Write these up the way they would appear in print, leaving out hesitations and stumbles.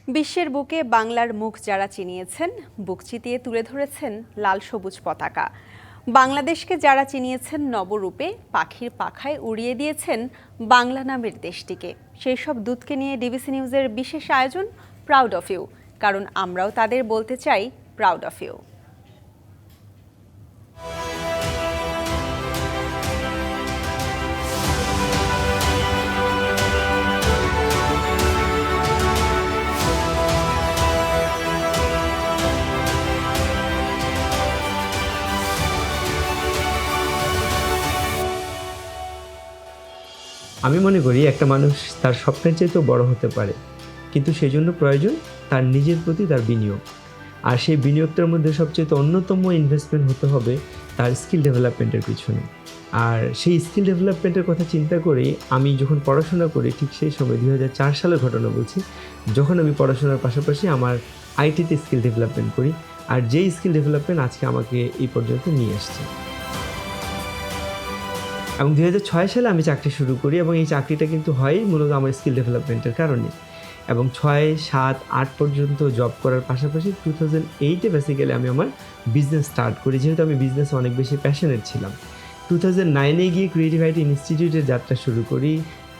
বিশ্বের বুকে বাংলার মুখ যারা চিনিয়েছেন, বুক চিতিয়ে তুলে ধরেছেন লাল সবুজ পতাকা। বাংলাদেশকে যারা চিনিয়েছেন নবরূপে, পাখির পাখায় উড়িয়ে দিয়েছেন বাংলা নামের দেশটিকে। সেই সব দূতকে নিয়ে ডিবিসি নিউজের বিশেষ আয়োজন প্রাউড অফ ইউ, কারণ আমরাও তাদের বলতে চাই প্রাউড অফ ইউ। আমি মনে করি একটা মানুষ তার স্বপ্নের চাইতেও বড় হতে পারে, কিন্তু সেজন্য প্রয়োজন তার নিজের প্রতি তার বিনিয়োগ। আর সেই বিনিয়োগটার মধ্যে সবচেয়ে অন্যতম ইনভেস্টমেন্ট হতে হবে তার স্কিল ডেভেলপমেন্টের পিছনে। আর সেই স্কিল ডেভেলপমেন্টের কথা চিন্তা করেই আমি যখন পড়াশোনা করি, ঠিক সেই সময় 2004 সালের ঘটনা বলছি, যখন আমি পড়াশোনার পাশাপাশি আমার আইটিতে স্কিল ডেভেলপমেন্ট করি, আর যেই স্কিল ডেভেলপমেন্ট আজকে আমাকে এই পর্যন্ত নিয়ে আসছে। এবং 2006 সালে আমি চাকরি শুরু করি, এবং এই চাকরিটা কিন্তু হয় মূলত আমার স্কিল ডেভেলপমেন্টের কারণে। এবং 6, 7, 8 পর্যন্ত জব করার পাশাপাশি 2008-এ বেসিক্যালি আমি আমার বিজনেস স্টার্ট করি, যেহেতু আমি বিজনেসে অনেক বেশি প্যাশনেট ছিলাম। 2009-এ গিয়ে ক্রিয়েটিভ আইটি ইনস্টিটিউটের যাত্রা শুরু করি,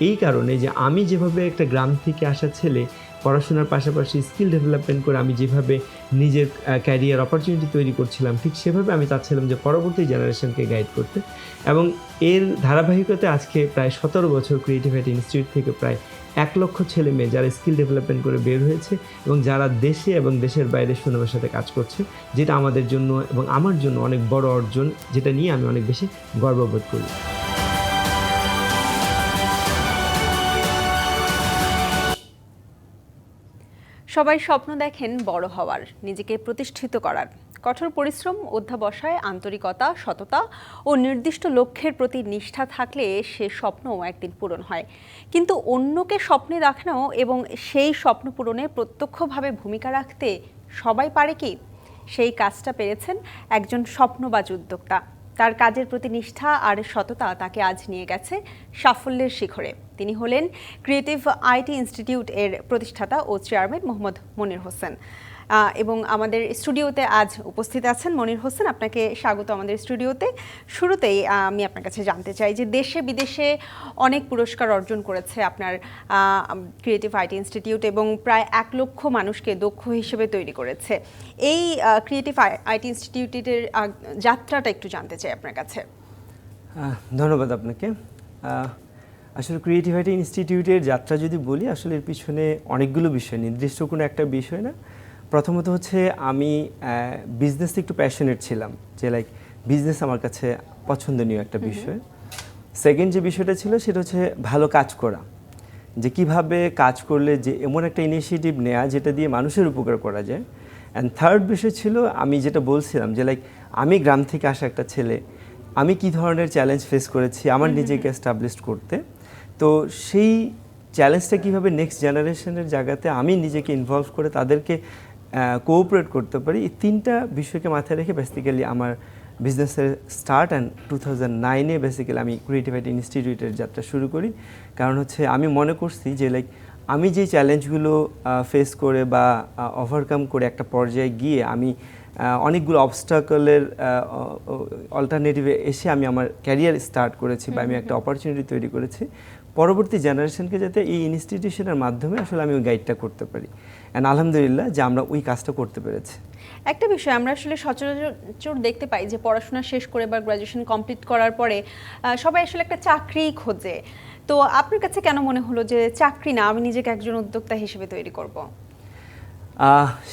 এই কারণে যে আমি যেভাবে একটা গ্রাম থেকে আসা ছেলে পড়াশোনার পাশাপাশি স্কিল ডেভেলপমেন্ট করে আমি যেভাবে নিজের ক্যারিয়ার অপরচুনিটি তৈরি করছিলাম, ঠিক সেভাবে আমি চাচ্ছিলাম যে পরবর্তী জেনারেশনকে গাইড করতে। এবং এর ধারাবাহিকতায় আজকে প্রায় 17 বছর ক্রিয়েটিভ আইটি ইনস্টিটিউট থেকে প্রায় 1 লক্ষ ছেলে মেয়ে যারা স্কিল ডেভেলপমেন্ট করে বের হয়েছে এবং যারা দেশে এবং দেশের বাইরে সুনামের সাথে কাজ করছে, যেটা আমাদের জন্য এবং আমার জন্য অনেক বড় অর্জন, যেটা নিয়ে আমি অনেক বেশি গর্ববোধ করি। সবাই স্বপ্ন দেখেন বড় হওয়ার, নিজেকে প্রতিষ্ঠিত করার। কঠোর পরিশ্রম, অধ্যাবসায়, আন্তরিকতা, সততা ও নির্দিষ্ট লক্ষ্যের প্রতি নিষ্ঠা থাকলে সে স্বপ্নও একদিন পূরণ হয়। কিন্তু অন্যকে স্বপ্নে দেখানো এবং সেই স্বপ্ন পূরণে প্রত্যক্ষভাবে ভূমিকা রাখতে সবাই পারে কি? সেই কাজটা পেরেছেন একজন স্বপ্নবাজ উদ্যোক্তা। তার কাজের প্রতি নিষ্ঠা আর সততা তাকে আজ নিয়ে গেছে সাফল্যের শিখরে। তিনি হলেন ক্রিয়েটিভ আইটি ইনস্টিটিউট এর প্রতিষ্ঠাতা ও চেয়ারম্যান মোহাম্মদ মনির হোসেন। এবং আমাদের স্টুডিওতে আজ উপস্থিত আছেন মনির হোসেন। আপনাকে স্বাগত আমাদের স্টুডিওতে। শুরুতেই আমি আপনার কাছে জানতে চাই যে দেশে বিদেশে অনেক পুরস্কার অর্জন করেছে আপনার ক্রিয়েটিভ আইটি ইনস্টিটিউট এবং প্রায় 1 লক্ষ মানুষকে দক্ষ হিসেবে তৈরি করেছে। এই ক্রিয়েটিভ আইটি ইনস্টিটিউটের যাত্রাটা একটু জানতে চাই আপনার কাছে। ধন্যবাদ আপনাকে। আসলে ক্রিয়েটিভ আইটি ইনস্টিটিউটের যাত্রা যদি বলি, আসলে এর পিছনে অনেকগুলো বিষয়, নির্দিষ্ট কোনো একটা বিষয় না। প্রথমত হচ্ছে আমি বিজনেসে একটু প্যাশনেট ছিলাম, যে বিজনেস আমার কাছে পছন্দনীয় একটা বিষয়। সেকেন্ড যে বিষয়টা ছিল সেটা হচ্ছে ভালো কাজ করা, যে কিভাবে কাজ করলে যে এমন একটা ইনিশিয়েটিভ নেওয়া যেটা দিয়ে মানুষের উপকার করা যায়। অ্যান্ড থার্ড বিষয় ছিল আমি যেটা বলছিলাম যে আমি গ্রাম থেকে আসা একটা ছেলে, আমি কি ধরনের চ্যালেঞ্জ ফেস করেছি আমার নিজেকে এস্টাবলিশ করতে। তো সেই চ্যালেঞ্জটা কীভাবে নেক্সট জেনারেশনের জায়গাতে আমি নিজেকে ইনভলভ করে তাদেরকে কোঅপারেট করতে পারি, এই 3টা বিষয়কে মাথায় রেখে বেসিক্যালি আমার বিজনেসের স্টার্ট। অ্যান্ড 2009-এ বেসিক্যালি আমি ক্রিয়েটিভ আইটি ইনস্টিটিউটের যাত্রা শুরু করি। কারণ হচ্ছে আমি মনে করছি যে আমি যে চ্যালেঞ্জগুলো ফেস করে বা ওভারকাম করে একটা পর্যায়ে গিয়ে আমি অনেকগুলো অবস্টাকলের অল্টারনেটিভে এসে আমি আমার ক্যারিয়ার স্টার্ট করেছি বা আমি একটা অপরচুনিটি তৈরি করেছি, পরবর্তী জেনারেশনকে যাতে এই ইনস্টিটিউশনের মাধ্যমে আসলে আমি ওই গাইডটা করতে পারি। অ্যান্ড আলহামদুলিল্লাহ যে আমরা ওই কাজটা করতে পেরেছি। একটা বিষয় আমরা আসলে সচরাচর দেখতে পাই যে পড়াশোনা শেষ করে বা গ্র্যাজুয়েশন কমপ্লিট করার পরে সবাই আসলে একটা চাকরি খোঁজে। তো আপনার কাছে কেন মনে হলো যে চাকরি না, আমি নিজেকে একজন উদ্যোক্তা হিসেবে তৈরি করব?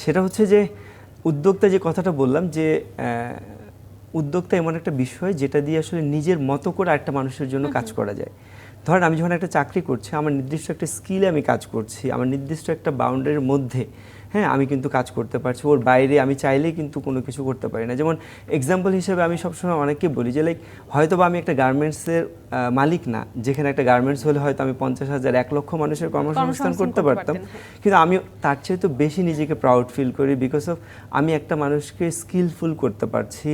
সেটা হচ্ছে যে উদ্যোক্তা যে কথাটা বললাম, যে উদ্যোক্তা এমন একটা বিষয় যেটা দিয়ে আসলে নিজের মতো করে একটা মানুষের জন্য কাজ করা যায়। ধরেন আমি যখন একটা চাকরি করছি, আমার নির্দিষ্ট একটা স্কিলে আমি কাজ করছি, আমার নির্দিষ্ট একটা বাউন্ডারির মধ্যে আমি কিন্তু কাজ করতে পারছি, ওর বাইরে আমি চাইলেই কিন্তু কোনো কিছু করতে পারি না। যেমন এক্সাম্পল হিসেবে আমি সবসময় অনেককে বলি যে হয়তো বা আমি একটা গার্মেন্টসের মালিক না, যেখানে একটা গার্মেন্টস হলে হয়তো আমি 50,000 1 লক্ষ মানুষের কর্মসংস্থান করতে পারতাম, কিন্তু আমি তার চেয়ে তো বেশি নিজেকে প্রাউড ফিল করি বিকজ অফ আমি একটা মানুষকে স্কিলফুল করতে পারছি,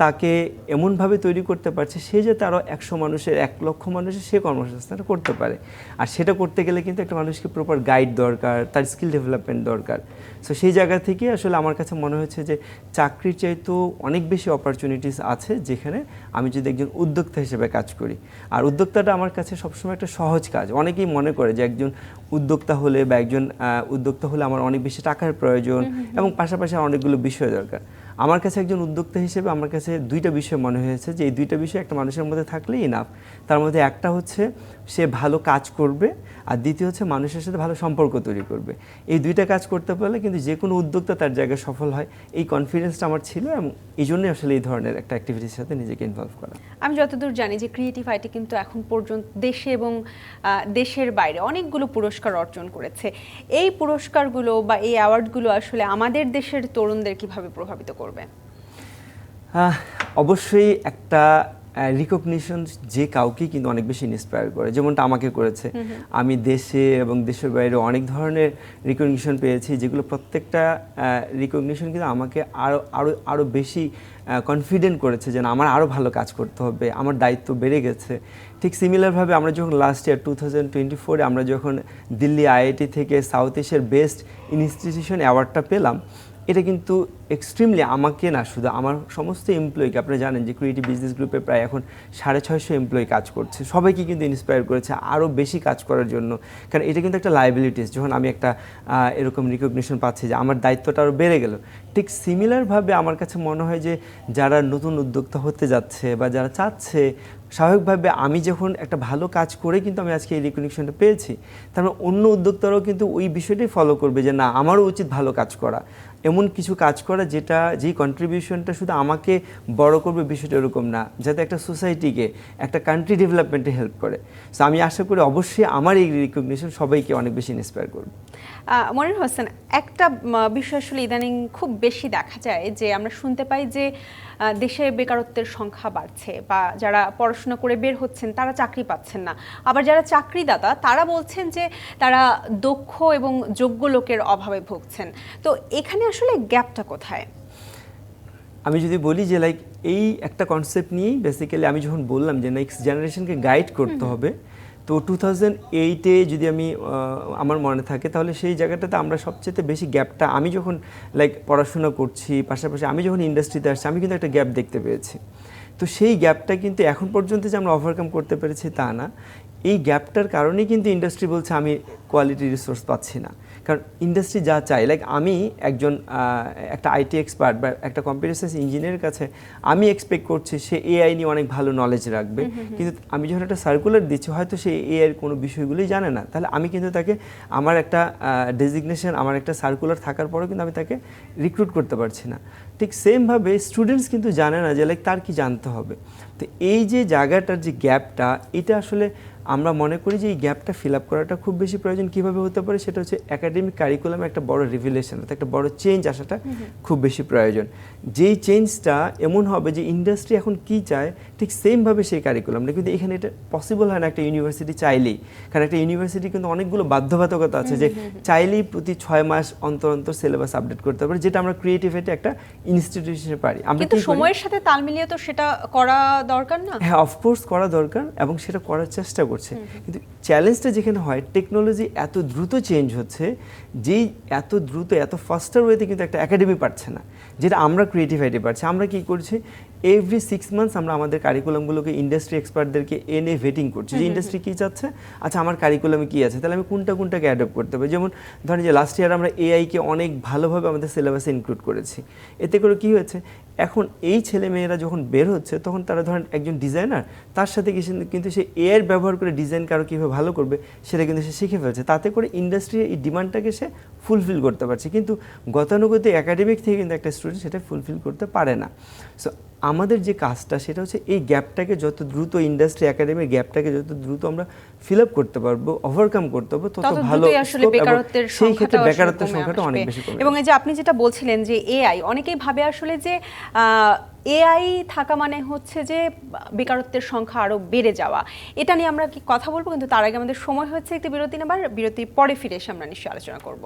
তাকে এমনভাবে তৈরি করতে পারছে সে যাতে আরও 100 মানুষের 1 লক্ষ মানুষের সে কর্মসংস্থানটা করতে পারে। আর সেটা করতে গেলে কিন্তু একটা মানুষকে প্রপার গাইড দরকার, তার স্কিল ডেভেলপমেন্ট দরকার। সো সেই জায়গা থেকে আসলে আমার কাছে মনে হচ্ছে যে চাকরির চাইতেও অনেক বেশি অপরচুনিটিস আছে যেখানে আমি যদি একজন উদ্যোক্তা হিসেবে কাজ করি। আর উদ্যোক্তাটা আমার কাছে সবসময় একটা সহজ কাজ। অনেকেই মনে করে যে একজন উদ্যোক্তা হলে বা একজন উদ্যোক্তা হলে আমার অনেক বেশি টাকার প্রয়োজন এবং পাশাপাশি অনেকগুলো বিষয় দরকার। আমার কাছে একজন উদ্যোক্তা হিসেবে আমার কাছে দুইটা বিষয় মনে হয়েছে যে এই দুইটা বিষয় একটা মানুষের মধ্যে থাকলেই ইনাফ। তার মধ্যে একটা হচ্ছে সে ভালো কাজ করবে, আর দ্বিতীয় হচ্ছে মানুষের সাথে ভালো সম্পর্ক তৈরি করবে। এই দুইটা কাজ করতে পারলে কিন্তু যে কোনো উদ্যোক্তা তার জায়গায় সফল হয়। এই কনফিডেন্সটা আমার ছিল এবং এই জন্যই আসলে এই ধরনের একটা অ্যাক্টিভিটির সাথে নিজেকে ইনভলভ করা। আমি যতদূর জানি যে ক্রিয়েটিভ আইটি কিন্তু এখন পর্যন্ত দেশে এবং দেশের বাইরে অনেকগুলো পুরস্কার অর্জন করেছে। এই পুরস্কারগুলো বা এই অ্যাওয়ার্ডগুলো আসলে আমাদের দেশের তরুণদের কিভাবে প্রভাবিত করবে? অবশ্যই একটা রিকগনিশন যে কাউকে কিন্তু অনেক বেশি ইন্সপায়ার করে, যেমনটা আমাকে করেছে। আমি দেশে এবং দেশের বাইরে অনেক ধরনের রিকগনিশন পেয়েছি, যেগুলো প্রত্যেকটা রিকগনিশন কিন্তু আমাকে আরও বেশি কনফিডেন্ট করেছে যে আমার আরও ভালো কাজ করতে হবে, আমার দায়িত্ব বেড়ে গেছে। ঠিক সিমিলারভাবে আমরা যখন লাস্ট ইয়ার 2024-এ আমরা যখন দিল্লি আইআইটি থেকে সাউথ এশিয়ার বেস্ট ইনস্টিটিউশন অ্যাওয়ার্ডটা পেলাম, এটা কিন্তু এক্সট্রিমলি আমাকে না, শুধু আমার সমস্ত এমপ্লয়িকে, আপনারা জানেন যে ক্রিয়েটিভ বিজনেস গ্রুপে প্রায় এখন 650 এমপ্লয়ি কাজ করছে, সবাইকে কিন্তু ইন্সপায়ার করেছে আরও বেশি কাজ করার জন্য। কারণ এটা কিন্তু একটা লায়াবিলিটিস, যখন আমি একটা এরকম রিকগনিশন পাচ্ছি যে আমার দায়িত্বটা আরও বেড়ে গেল। ঠিক সিমিলারভাবে আমার কাছে মনে হয় যে যারা নতুন উদ্যোক্তা হতে যাচ্ছে বা যারা চাচ্ছে, স্বাভাবিকভাবে আমি যখন একটা ভালো কাজ করে কিন্তু আমি আজকে এই রিকগনিশনটা পেয়েছি, তার মানে অন্য উদ্যোক্তারাও কিন্তু ওই বিষয়টাই ফলো করবে যে না, আমারও উচিত ভালো কাজ করা, এমন কিছু কাজ করা যেই কন্ট্রিবিউশনটা শুধু আমাকে বড় করবে, বিষয়টা এরকম না, যাতে একটা সোসাইটিকে, একটা কান্ট্রি ডেভেলপমেন্টে হেল্প করে। সো আমি আশা করি অবশ্যই আমার এই রিকগনিশন সবাইকে অনেক বেশি ইন্সপায়ার করবে। মনির হোসেন, একটা বিষয় আসলে ইদানিং খুব বেশি দেখা যায় যে আমরা শুনতে পাই যে দেশে বেকারত্বের সংখ্যা বাড়ছে, বা যারা পড়াশোনা করে বের হচ্ছেন তারা চাকরি পাচ্ছেন না। আবার যারা চাকরিদাতা তারা বলছেন যে তারা দক্ষ এবং যোগ্য লোকের অভাবে ভুগছেন। তো এখানে আসলে গ্যাপটা কোথায়? আমি যদি বলি যে এই একটা কনসেপ্ট নিয়েই বেসিক্যালি আমি যখন বললাম যে নেক্সট জেনারেশনকে গাইড করতে হবে, তো 2008-এ যদি আমার মনে থাকে, তাহলে সেই জায়গাটাতে আমরা সবচেয়ে বেশি গ্যাপটা, আমি যখন পড়াশোনা করছি পাশাপাশি আমি যখন ইন্ডাস্ট্রিতে আসছি, আমি কিন্তু একটা গ্যাপ দেখতে পেয়েছি। তো সেই গ্যাপটা কিন্তু এখন পর্যন্ত যে আমরা ওভারকাম করতে পেরেছি তা না, এই গ্যাপটার কারণেই কিন্তু ইন্ডাস্ট্রি বলছে আমি কোয়ালিটি রিসোর্স পাচ্ছি না। কারণ ইন্ডাস্ট্রি যা চাই, আমি একজন একটা আইটি এক্সপার্ট বা একটা কম্পিউটার সায়েন্স ইঞ্জিনিয়ারের কাছে আমি এক্সপেক্ট করছি সে এআই নিয়ে অনেক ভালো নলেজ রাখবে, কিন্তু আমি যখন একটা সার্কুলার দিচ্ছি হয়তো সে এআইয়ের কোনো বিষয়গুলোই জানে না, তাহলে আমি কিন্তু তাকে আমার একটা ডেজিগনেশন, আমার একটা সার্কুলার থাকার পরেও কিন্তু আমি তাকে রিক্রুট করতে পারছি না। ঠিক সেমভাবে স্টুডেন্টস কিন্তু জানে না যে তার কি জানতে হবে। তো এই যে জায়গাটার যে গ্যাপটা, এটা আসলে আমরা মনে করি যে এই গ্যাপটা ফিল আপ করাটা খুব বেশি প্রয়োজন। কীভাবে হতে পারে, সেটা হচ্ছে একাডেমিক কারিকুলামে একটা বড় রিভিলেশন, একটা বড় চেঞ্জ আসাটা খুব বেশি প্রয়োজন। যেই চেঞ্জটা এমন হবে যে ইন্ডাস্ট্রি এখন কি চায় ঠিক সেমভাবে সেই কারিকুলামটা, কিন্তু এখানে এটা পসিবল হয় না একটা ইউনিভার্সিটি চাইলেই। কারণ একটা ইউনিভার্সিটি কিন্তু অনেকগুলো বাধ্যবাধকতা আছে যে চাইলেই প্রতি 6 মাস অন্তর অন্তর সিলেবাস আপডেট করতে পারে, যেটা আমরা ক্রিয়েটিভিটি একটা ইনস্টিটিউশনে পারি। আমরা কিন্তু সময়ের সাথে তাল মিলিয়ে তো সেটা করা দরকার না? হ্যাঁ, অফকোর্স করা দরকার এবং সেটা করার চেষ্টা করছে। কিন্তু চ্যালেঞ্জটা যেখানে হয়, টেকনোলজি এত দ্রুত চেঞ্জ হচ্ছে, যেই এত দ্রুত এত ফাস্টার ওয়েতে কিন্তু একটা একাডেমি পারছে না, যেটা আমরা ক্রিয়েটিভ আইটি পারছি। আমরা কি করছি, এভরি 6 মান্থস আমরা আমাদের কারিকুলামগুলোকে ইন্ডাস্ট্রি এক্সপার্টদেরকে এনে ভেটিং করছি যে ইন্ডাস্ট্রি কী চাচ্ছে, আচ্ছা আমার কারিকুলামে কী আছে, তাহলে আমি কোনটাকে অ্যাডপ্ট করতে পারি। যেমন ধরেন যে লাস্ট ইয়ার আমরা এআইকে অনেক ভালোভাবে আমাদের সিলেবাসে ইনক্লুড করেছি। এতে করে কী হয়েছে, এখন এই ছেলেমেয়েরা যখন বের হচ্ছে তখন তারা ধরেন একজন ডিজাইনার, তার সাথে কিন্তু সে এআই ব্যবহার করে ডিজাইন কারো কীভাবে ভালো করবে সেটা কিন্তু সে শিখে ফেলছে। তাতে করে ইন্ডাস্ট্রির এই ডিমান্ডটাকে সে ফুলফিল করতে পারছে, কিন্তু গতানুগতিক একাডেমিক থেকে কিন্তু একটা স্টুডেন্ট সেটা ফুলফিল করতে পারে না। সো আমাদের যে কাজটা সেটা হচ্ছে এই গ্যাপটাকে যত দ্রুত, ইন্ডাস্ট্রি একাডেমির গ্যাপটাকে যত দ্রুত আমরা ফিল আপ করতে পারবো, ওভারকাম করতে পারবো, তত ভালো। সেই ক্ষেত্রে বেকারত্বের সংখ্যাটা অনেক বেশি কমে। এবং এই যে আপনি যেটা বলছিলেন যে এআই, অনেকেই ভাবে আসলে যে এআই থাকা মানে হচ্ছে যে বেকারত্বের সংখ্যা আরো বেড়ে যাওয়া। এটা নিয়ে আমরা কি কথা বলবো, কিন্তু তার আগে আমাদের সময় হচ্ছে একটি বিরতি নেবার। বিরতির পরে ফিরে এসে আমরা নিশ্চয়ই আলোচনা করব।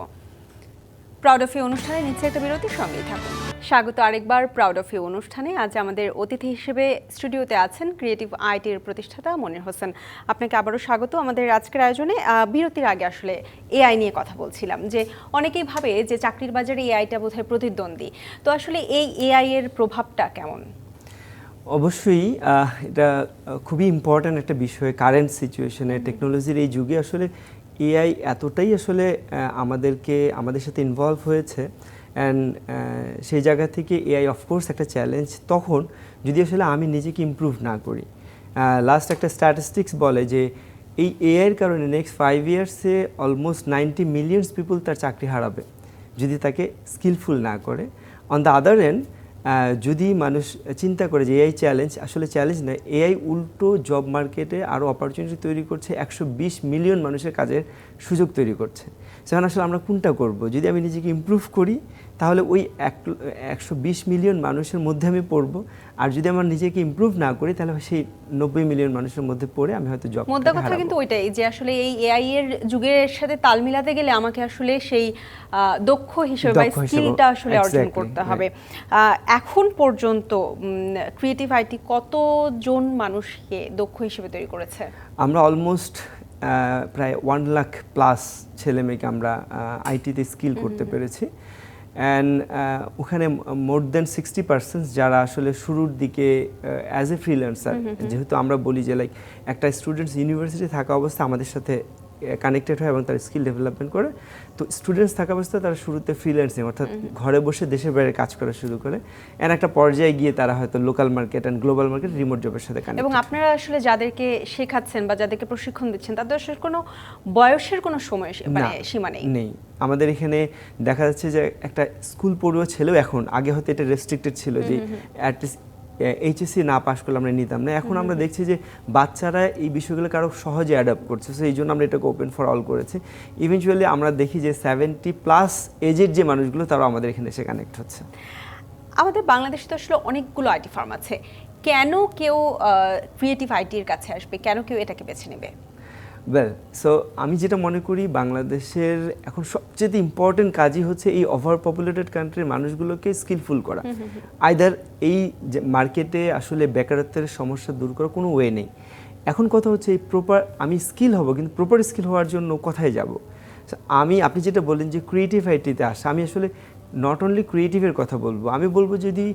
প্রাউড অফ ইউ অনুষ্ঠানে নিচ্ছে একটা বিরতির সঙ্গেই থাকুন। স্বাগত আরেকবার প্রাউড অফ ইউ অনুষ্ঠানে। আজ আমাদের অতিথি হিসেবে স্টুডিওতে আছেন ক্রিয়েটিভ আইটির প্রতিষ্ঠাতা মনির হোসেন। আপনাকে আবারও স্বাগত আমাদের আজকের আয়োজনে। বিরতির আগে আসলে এআই নিয়ে কথা বলছিলাম, যে অনেকেই ভাবে যে চাকরির বাজারে এআইটা বোধহয় প্রতিদ্বন্দ্বী। তো আসলে এই এআই এর প্রভাবটা কেমন? অবশ্যই এটা খুবই ইম্পর্ট্যান্ট একটা বিষয়। কারেন্ট সিচুয়েশনে টেকনোলজির এই যুগে আসলে এআই এতটাই আসলে আমাদের সাথে ইনভলভ হয়েছে, অ্যান্ড সেই জায়গা থেকে এআই অফকোর্স একটা চ্যালেঞ্জ তখন যদি আসলে আমি নিজেকে ইমপ্রুভ না করি। লাস্ট একটা স্ট্যাটিস্টিক্স বলে যে এই এআইয়ের কারণে নেক্সট 5 ইয়ার্সে অলমোস্ট 90 মিলিয়নস পিপল তার চাকরি হারাবে যদি তাকে স্কিলফুল না করে। অন দ্য আদার এন্ড যদি মানুষ চিন্তা করে যে এআই চ্যালেঞ্জ, আসলে চ্যালেঞ্জ নয়, এআই উল্টো জব মার্কেটে আরও অপরচুনিটি তৈরি করছে, 120 মিলিয়ন মানুষের কাজের সুযোগ তৈরি করছে। সেখানে আসলে আমরা কোনটা করব? যদি আমি নিজেকে ইমপ্রুভ করি তাহলে ওই 120 মিলিয়ন মানুষের মধ্যে আমি পড়বো, আর যদি আমার নিজেকে ইমপ্রুভ না করি তাহলে সেই 90 মিলিয়ন মানুষের মধ্যে পড়ে আমি হয়তো জব মোদ্দা কথা কিন্তু ওইটাই, যে আসলে এই এআই এর যুগের সাথে তাল মিলাতে গেলে আমাকে আসলে সেই দক্ষ হিসেবে বা স্কিলটা আসলে অর্জন করতে হবে। এখন পর্যন্ত ক্রিয়েটিভ আইটি কতজন মানুষকে দক্ষ হিসেবে তৈরি করেছে? আমরা অলমোস্ট প্রায় 1 লাখ প্লাস ছেলেমেয়েকে আমরা আইটিতে স্কিল করতে পেরেছি। অ্যান্ড ওখানে মোর দেন 60% যারা আসলে শুরুর দিকে অ্যাজ এ ফ্রিল্যান্সার, যেহেতু আমরা বলি যে লাইক একটা স্টুডেন্টস ইউনিভার্সিটি থাকা অবস্থায় আমাদের সাথে কানেক্টেড হয় এবং তার স্কিল ডেভেলপমেন্ট করে। তো স্টুডেন্টস থাকা অবস্থায় তারা শুরুতে ফ্রিল্যান্সিং অর্থাৎ ঘরে বসে দেশের বাইরে কাজ করা শুরু করে, এর একটা পর্যায়ে গিয়ে তারা হয়তো local market and global market remote জবের সাথে কানেক্ট। এবং আপনারা আসলে যাদেরকে শেখাচ্ছেন বা যাদেরকে প্রশিক্ষণ দিচ্ছেন তাদের আসলে কোনো বয়সের কোনো সময় মানে সীমা নেই। আমাদের এখানে দেখা যাচ্ছে যে একটা স্কুল পড়ুয়া ছেলেও এখন, আগে হয়তো এটা রেস্ট্রিক্টেড ছিল যে অ্যাটলিস্ট এইচএসসি না পাশ করলে আমরা নিতাম না, এখন আমরা দেখছি যে বাচ্চারা এই বিষয়গুলোকে আরও সহজে অ্যাডাপ্ট করছে। সো এই জন্য আমরা এটাকে ওপেন ফর অল করেছি। ইভেনচুয়ালি আমরা দেখি যে 70+ এজের যে মানুষগুলো তারাও আমাদের এখানে এসে কানেক্ট হচ্ছে। আমাদের বাংলাদেশে তো আসলে অনেকগুলো আইটি ফার্ম আছে, কেন কেউ ক্রিয়েটিভ আইটির কাছে আসবে, কেন কেউ এটাকে বেছে নেবে? ওয়েল, সো আমি যেটা মনে করি বাংলাদেশের এখন সবচেয়ে ইম্পর্টেন্ট কাজই হচ্ছে এই ওভার পপুলেটেড কান্ট্রির মানুষগুলোকে স্কিলফুল করা। আইদার এই মার্কেটে আসলে বেকারত্বের সমস্যা দূর করার কোনো ওয়ে নেই। এখন কথা হচ্ছে এই প্রপার আমি স্কিল হব, কিন্তু প্রপার স্কিল হওয়ার জন্য কোথায় যাব? আপনি যেটা বললেন যে ক্রিয়েটিভ আইটিতে আসা, আমি আসলে নট অনলি ক্রিয়েটিভের কথা বলবো, আমি বলবো যদি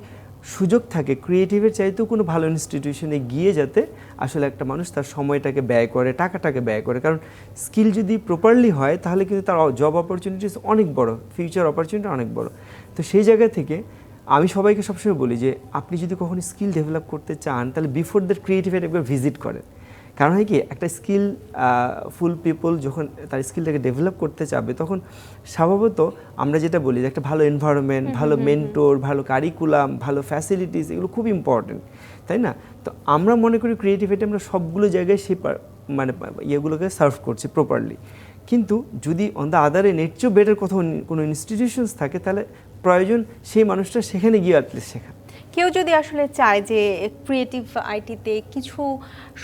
সুযোগ থাকে ক্রিয়েটিভের চাইতেও কোনো ভালো ইনস্টিটিউশনে গিয়ে যাতে আসলে একটা মানুষ তার সময়টাকে ব্যয় করে, টাকাটাকে ব্যয় করে। কারণ স্কিল যদি প্রপারলি হয় তাহলে কিন্তু তার জব অপরচুনিটিস অনেক বড়, ফিউচার অপরচুনিটি অনেক বড়। তো সেই জায়গা থেকে আমি সবাইকে সবসময় বলি যে আপনি যদি কখনো স্কিল ডেভেলপ করতে চান তাহলে বিফোর দ্যাট ক্রিয়েটিভের একবার ভিজিট করেন। কারণ হয় কি, একটা স্কিল ফুল পিপল যখন তার স্কিলটাকে ডেভেলপ করতে চাবে তখন স্বভাবত আমরা যেটা বলি যে একটা ভালো এনভায়রনমেন্ট, ভালো মেন্টর, ভালো কারিকুলাম, ভালো ফ্যাসিলিটিস, এগুলো খুব ইম্পর্টেন্ট, তাই না? তো আমরা মনে করি ক্রিয়েটিভিটি আমরা সবগুলো জায়গায় সেই মানে ইয়েগুলোকে সার্ভ করছি প্রপারলি। কিন্তু যদি অন দ্য আদার এন্ড এর চেয়েও বেটার কোথাও কোনো ইনস্টিটিউশনস থাকে তাহলে প্রয়োজন সেই মানুষটা সেখানে গিয়ে অ্যাটলিস্ট শেখা। কেউ যদি আসলে চায় যে ক্রিয়েটিভ আইটিতে কিছু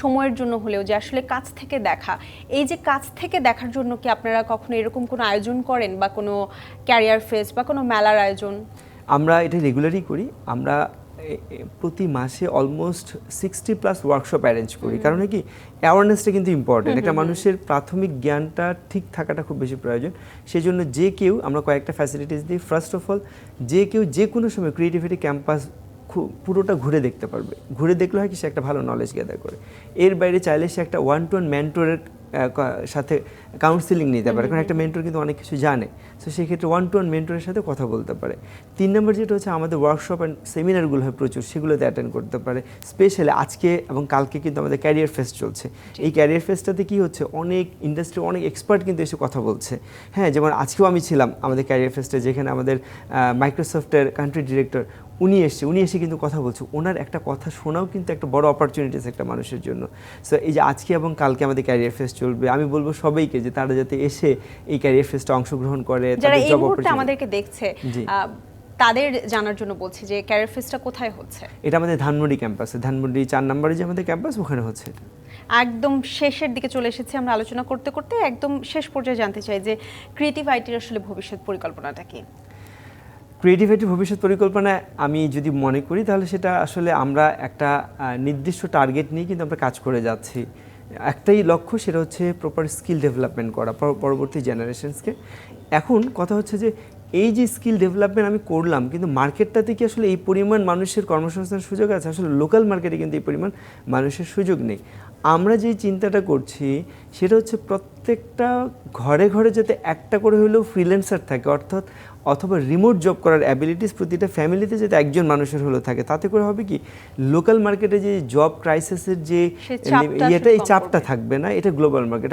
সময়ের জন্য হলেও যে আসলে কাছ থেকে দেখা, এই যে কাছ থেকে দেখার জন্য কি আপনারা কখনো এরকম কোনো আয়োজন করেন বা কোনো ক্যারিয়ার ফেস্ট বা কোনো মেলার আয়োজন? আমরা এটা রেগুলারই করি। আমরা প্রতি মাসে অলমোস্ট 60+ ওয়ার্কশপ অ্যারেঞ্জ করি। কারণ কি, অ্যাওয়ারনেসটা কিন্তু ইম্পর্টেন্ট, একটা মানুষের প্রাথমিক জ্ঞানটা ঠিক থাকাটা খুব বেশি প্রয়োজন। সেই জন্য যে কেউ আমরা কয়েকটা ফ্যাসিলিটিস দিই। ফার্স্ট অফ অল, যে কেউ যে কোনো সময় ক্রিয়েটিভিটি ক্যাম্পাস পুরোটা ঘুরে দেখতে পারবে। ঘুরে দেখলে হয় কি, সে একটা ভালো নলেজ গ্যাদার করে। এর বাইরে চাইলে সে একটা 1-to-1 মেন্টরের সাথে কাউন্সিলিং নিতে পারে, কারণ একটা মেন্টর কিন্তু অনেক কিছু জানে। সো সেক্ষেত্রে 1-to-1 মেন্টরের সাথে কথা বলতে পারে। 3 নম্বর যেটা হচ্ছে আমাদের ওয়ার্কশপ অ্যান্ড সেমিনারগুলো হয় প্রচুর, সেগুলোতে অ্যাটেন্ড করতে পারে। স্পেশালি আজকে এবং কালকে কিন্তু আমাদের ক্যারিয়ার ফেস্ট চলছে। এই ক্যারিয়ার ফেস্টটাতে কি হচ্ছে, অনেক ইন্ডাস্ট্রি অনেক এক্সপার্ট কিন্তু এসে কথা বলছে। হ্যাঁ, যেমন আজকেও আমি ছিলাম আমাদের ক্যারিয়ার ফেস্টে, যেখানে আমাদের মাইক্রোসফটের কান্ট্রি ডিরেক্টর উনি এসে কিন্তু কথা বলছে। ওনার একটা কথা শোনাও কিন্তু একটা বড় অপরচুনিটিস একটা মানুষের জন্য। সো এই যে আজকে এবং কালকে আমাদের ক্যারিয়ার ফেস্ট চলবে, আমি বলবো সবাইকে যে তারা যাতে এসে এই ক্যারিয়ার ফেস্টে অংশগ্রহণ করে, যারা এই মুহূর্তে আমাদেরকে দেখছে, তাদের জানার জন্য বলছি যে ক্যারিয়ার ফেস্টটা কোথায় হচ্ছে? এটা আমাদের ধানমন্ডি ক্যাম্পাসে, ধানমন্ডি 4 নম্বরে যে আমাদের ক্যাম্পাস, ওখানে হচ্ছে। একদম শেষের দিকে চলে এসেছি আমরা আলোচনা করতে করতে, একদম শেষ পর্যায়ে জানতে চাই যে ক্রিয়েটিভ আইটির আসলে ভবিষ্যৎ পরিকল্পনাটা কি? ক্রিয়েটিভ আইটির ভবিষ্যৎ পরিকল্পনা আমি যদি মনে করি তাহলে সেটা আসলে আমরা একটা নির্দিষ্ট টার্গেট নিয়ে কিন্তু আমরা কাজ করে যাচ্ছি। একটাই লক্ষ্য, সেটা হচ্ছে প্রপার স্কিল ডেভেলপমেন্ট করা পরবর্তী জেনারেশনসকে। এখন কথা হচ্ছে যে এই যে স্কিল ডেভেলপমেন্ট আমি করলাম, কিন্তু মার্কেটটাতে কি আসলে এই পরিমাণ মানুষের কর্মসংস্থানের সুযোগ আছে? আসলে লোকাল মার্কেটে কিন্তু এই পরিমাণ মানুষের সুযোগ নেই। আমরা যেই চিন্তাটা করছি সেটা হচ্ছে প্রত্যেকটা ঘরে ঘরে যাতে একটা করে হলেও ফ্রিল্যান্সার থাকে, অর্থাৎ অথবা রিমোট জব করার অ্যাবিলিটিস প্রতিটা ফ্যামিলিতে যাতে একজন মানুষের হলেও থাকে। তাতে করে হবে কি, লোকাল মার্কেটে যে জব ক্রাইসিসের যে এই চাপটা থাকবে না। এটা গ্লোবাল মার্কেট,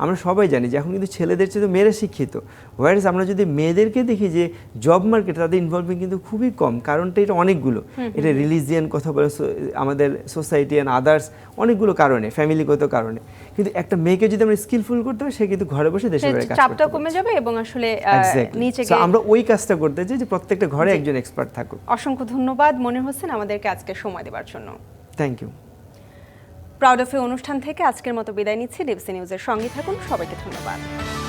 আমরা সবাই জানি যে এখন কিন্তু ছেলেদের চেয়ে তো মেয়েরা শিক্ষিত। হোয়ারএস আমরা যদি মেয়েদেরকে দেখি যে জব মার্কেটে তাদের ইনভলভমেন্ট কিন্তু খুবই কম। কারণটা এটা অনেকগুলো, এটা রিলিজিয়ান কথা বলে, আমাদের সোসাইটি অ্যান্ড আদার্স অনেকগুলো কারণে, ফ্যামিলিগত কারণে। কিন্তু একটা মেয়েকে যদি আমরা স্কিলফুল করতে হয়, সে কিন্তু ঘরে বসে দেশে বাইরে কাজ করতে চাপটা কমে যাবে এবং আসলে নিচে আমরা ওই কাজটা করতে চাই যে প্রত্যেকটা ঘরে একজন এক্সপার্ট থাকুক। অসংখ্য ধন্যবাদ মনির হোসেন আমাদেরকে আজকে সময় দেওয়ার জন্য। Thank you. Proud of you অনুষ্ঠান থেকে আজকের মতো বিদায় নিচ্ছি। ডিবিসি নিউজের সঙ্গে থাকুন। সবাইকে ধন্যবাদ।